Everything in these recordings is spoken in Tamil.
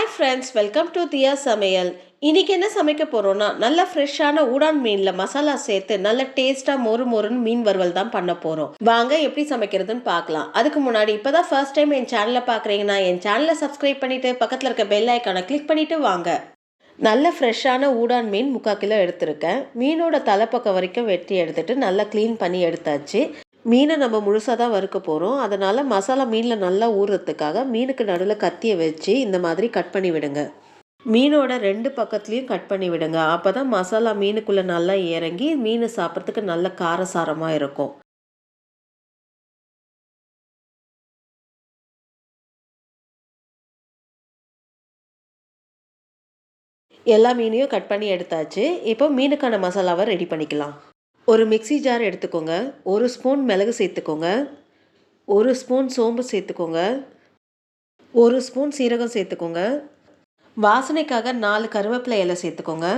ஹாய் ஃப்ரெண்ட்ஸ், வெல்கம் டு தியா சமையல். இன்னைக்கு என்ன சமைக்க போகிறோன்னா, நல்ல ஃப்ரெஷ்ஷான ஊடான் மீனில் மசாலா சேர்த்து நல்ல டேஸ்ட்டாக மொறு மொறுன்னு மீன் வறுவல் தான் பண்ண போகிறோம். வாங்க எப்படி சமைக்கிறதுன்னு பார்க்கலாம். அதுக்கு முன்னாடி இப்போ தான் ஃபர்ஸ்ட் டைம் என் சேனலை பார்க்குறீங்கன்னா என் சேனலை சப்ஸ்கிரைப் பண்ணிவிட்டு பக்கத்தில் இருக்க பெல் ஐக்கானை கிளிக் பண்ணிவிட்டு வாங்க. நல்ல ஃப்ரெஷ்ஷான ஊடான் மீன் 3/4 கிலோ எடுத்திருக்கேன். மீனோட தலைப்பக்கம் வரைக்கும் வெட்டி எடுத்துட்டு நல்லா க்ளீன் பண்ணி எடுத்தாச்சு. மீனை நம்ம முழுசாக தான் வறுக்க போகிறோம். அதனால் மசாலா மீனில் நல்லா ஊறுறதுக்காக மீனுக்கு நடுவில் கத்தியை வச்சு இந்த மாதிரி கட் பண்ணி விடுங்க. மீனோட 2 பக்கத்துலேயும் கட் பண்ணி விடுங்க. அப்போ தான் மசாலா மீனுக்குள்ளே நல்லா இறங்கி மீன் சாப்பிட்றதுக்கு நல்ல காரசாரமாக இருக்கும். எல்லா மீனையும் கட் பண்ணி எடுத்தாச்சு. இப்போ மீனுக்கான மசாலாவை ரெடி பண்ணிக்கலாம். ஒரு மிக்ஸி ஜார் எடுத்துக்கோங்க. 1 ஸ்பூன் மிளகு சேர்த்துக்கோங்க. 1 ஸ்பூன் சோம்பு சேர்த்துக்கோங்க. 1 ஸ்பூன் சீரகம் சேர்த்துக்கோங்க. வாசனைக்காக 4 கருவேப்பிலை இலை சேர்த்துக்கோங்க.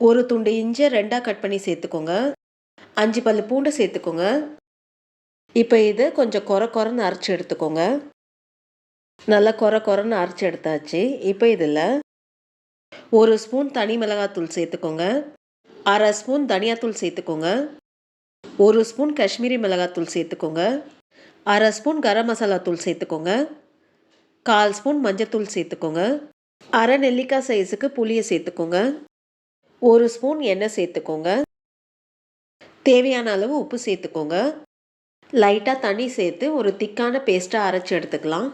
ஒரு துண்டு இஞ்சி 2ஆக கட் பண்ணி சேர்த்துக்கோங்க. 5 பல்லு பூண்டு சேர்த்துக்கோங்க. இப்போ இது கொஞ்சம் கொரன்னு அரைச்சி எடுத்துக்கோங்க. நல்லா கொரன்னு அரைச்சி எடுத்தாச்சு. இப்போ இதில் 1 ஸ்பூன் தனி மிளகாத்தூள் சேர்த்துக்கோங்க. 1/2 ஸ்பூன் தனியாத்தூள் சேர்த்துக்கோங்க. 1 ஸ்பூன் காஷ்மீரி மிளகாத்தூள் சேர்த்துக்கோங்க. 1/2 ஸ்பூன் கரம் மசாலா தூள் சேர்த்துக்கோங்க. 1/4 ஸ்பூன் மஞ்சத்தூள் சேர்த்துக்கோங்க. 1/2 நெல்லிக்காய் சைஸுக்கு புளியை சேர்த்துக்கோங்க. 1 ஸ்பூன் எண்ணெய் சேர்த்துக்கோங்க. தேவையான அளவு உப்பு சேர்த்துக்கோங்க. லைட்டாக தண்ணி சேர்த்து ஒரு திக்கான பேஸ்ட்டாக அரைச்சி எடுத்துக்கலாம்.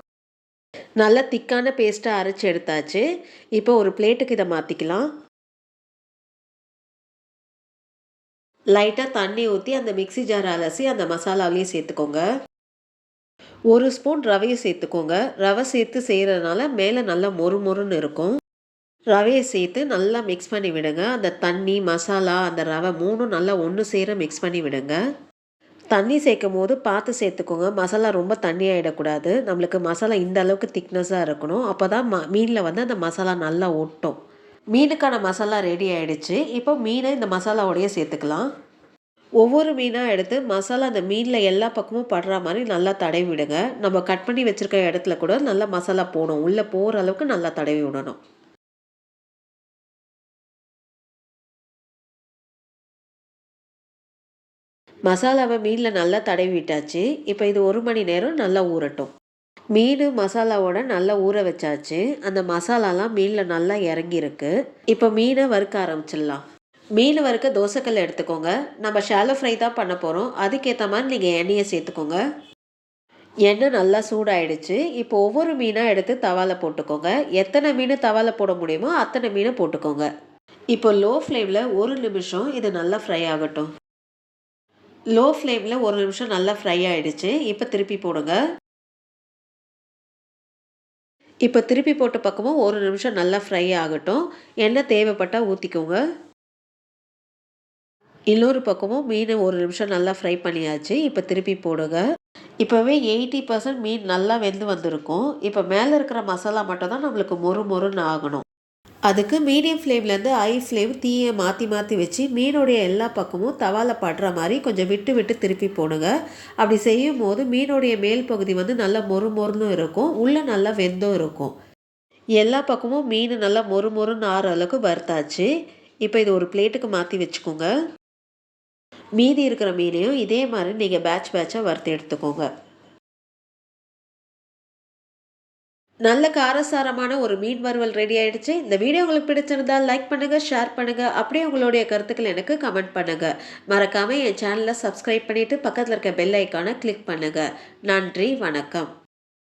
நல்ல திக்கான பேஸ்ட்டாக அரைச்சி எடுத்தாச்சு. இப்போ ஒரு பிளேட்டுக்கு இதை மாற்றிக்கலாம். லைட்டாக தண்ணி ஊற்றி அந்த மிக்ஸி ஜார் அலசி அந்த மசாலாவிலையும் சேர்த்துக்கோங்க. 1 ஸ்பூன் ரவையை சேர்த்துக்கோங்க. ரவை சேர்த்து செய்கிறதுனால மேலே நல்லா மொறுன்னு இருக்கும். ரவையை சேர்த்து நல்லா மிக்ஸ் பண்ணி விடுங்க. அந்த தண்ணி, மசாலா, அந்த ரவை 3ம் நல்லா ஒன்று சேர மிக்ஸ் பண்ணி விடுங்க. தண்ணி சேர்க்கும் போது பார்த்து சேர்த்துக்கோங்க. மசாலா ரொம்ப தண்ணியாகிடக்கூடாது. நம்மளுக்கு மசாலா இந்த அளவுக்கு திக்னஸாக இருக்கணும். அப்போ தான் மீனில் வந்து அந்த மசாலா நல்லா ஒட்டும். மீனுக்கான மசாலா ரெடி ஆகிடுச்சு. இப்போ மீனை இந்த மசாலாவோடையே சேர்த்துக்கலாம். ஒவ்வொரு மீனாக எடுத்து மசாலா அந்த மீனில் எல்லா பக்கமும் படுற மாதிரி நல்லா தடவி விடுங்க. நம்ம கட் பண்ணி வச்சுருக்க இடத்துல கூட நல்லா மசாலா போடணும். உள்ளே போகிற அளவுக்கு நல்லா தடவி விடணும். மசாலாவை மீனில் நல்லா தடவி விட்டாச்சு. இப்போ இது 1 மணி நேரம் நல்லா ஊறட்டும். மீன் மசாலாவோட நல்லா ஊற வச்சாச்சு. அந்த மசாலாலாம் மீனில் நல்லா இறங்கியிருக்கு. இப்போ மீனை வறுக்க ஆரம்பிச்சிடலாம். மீன் வறுக்க தோசைக்கல் எடுத்துக்கோங்க. நம்ம ஷாலோ ஃப்ரை தான் பண்ண போகிறோம். அதுக்கேற்ற மாதிரி நீங்கள் எண்ணெயை சேர்த்துக்கோங்க. எண்ணெய் நல்லா சூடாயிடுச்சு. இப்போ ஒவ்வொரு மீனாக எடுத்து தவாவில் போட்டுக்கோங்க. எத்தனை மீன் தவாவில் போட முடியுமோ அத்தனை மீனை போட்டுக்கோங்க. இப்போ லோ ஃப்ளேமில் 1 நிமிஷம் இது நல்லா ஃப்ரை ஆகட்டும். லோ ஃப்ளேமில் 1 நிமிஷம் நல்லா ஃப்ரை ஆகிடுச்சு. இப்போ திருப்பி போடுங்க. இப்போ திருப்பி போட்ட பக்கமும் 1 நிமிஷம் நல்லா ஃப்ரை ஆகட்டும். எண்ணெய் தேவைப்பட்டால் ஊற்றிக்கோங்க. இன்னொரு பக்கமும் மீன் 1 நிமிஷம் நல்லா ஃப்ரை பண்ணியாச்சு. இப்போ திருப்பி போடுங்க. இப்போவே 80% மீன் நல்லா வெந்து வந்திருக்கும். இப்போ மேலே இருக்கிற மசாலா மட்டும் தான் நம்மளுக்கு மொறுன்னு ஆகணும். அதுக்கு மீடியம் ஃப்ளேம்லேருந்து ஹை ஃப்ளேம் தீயை மாற்றி வச்சு மீனுடைய எல்லா பக்கமும் தவாவில் படுற மாதிரி கொஞ்சம் விட்டு திருப்பி போடுங்க. அப்படி செய்யும் போது மீனுடைய மேல் பகுதி வந்து நல்லா மொறுன்னு இருக்கும். உள்ளே நல்லா வெந்தும் இருக்கும். எல்லா பக்கமும் மீன் நல்லா மொறுன்னு ஆற அளவுக்கு வறுத்தாச்சு. இப்போ இது ஒரு பிளேட்டுக்கு மாற்றி வச்சுக்கோங்க. மீதி இருக்கிற மீனையும் இதே மாதிரி நீங்கள் பேட்சாக வறுத்து எடுத்துக்கோங்க. நல்ல காரசாரமான ஒரு மீன் வறுவல் ரெடி ஆயிடுச்சு. இந்த வீடியோ உங்களுக்கு பிடிச்சிருந்தால் லைக் பண்ணுங்க, ஷேர் பண்ணுங்க. அப்படியே உங்களுடைய கருத்துக்கள் எனக்கு கமெண்ட் பண்ணுங்க. மறக்காம என் சேனலை சப்ஸ்கிரைப் பண்ணிட்டு பக்கத்தில் இருக்க பெல் ஐக்கானை கிளிக் பண்ணுங்க. நன்றி, வணக்கம்.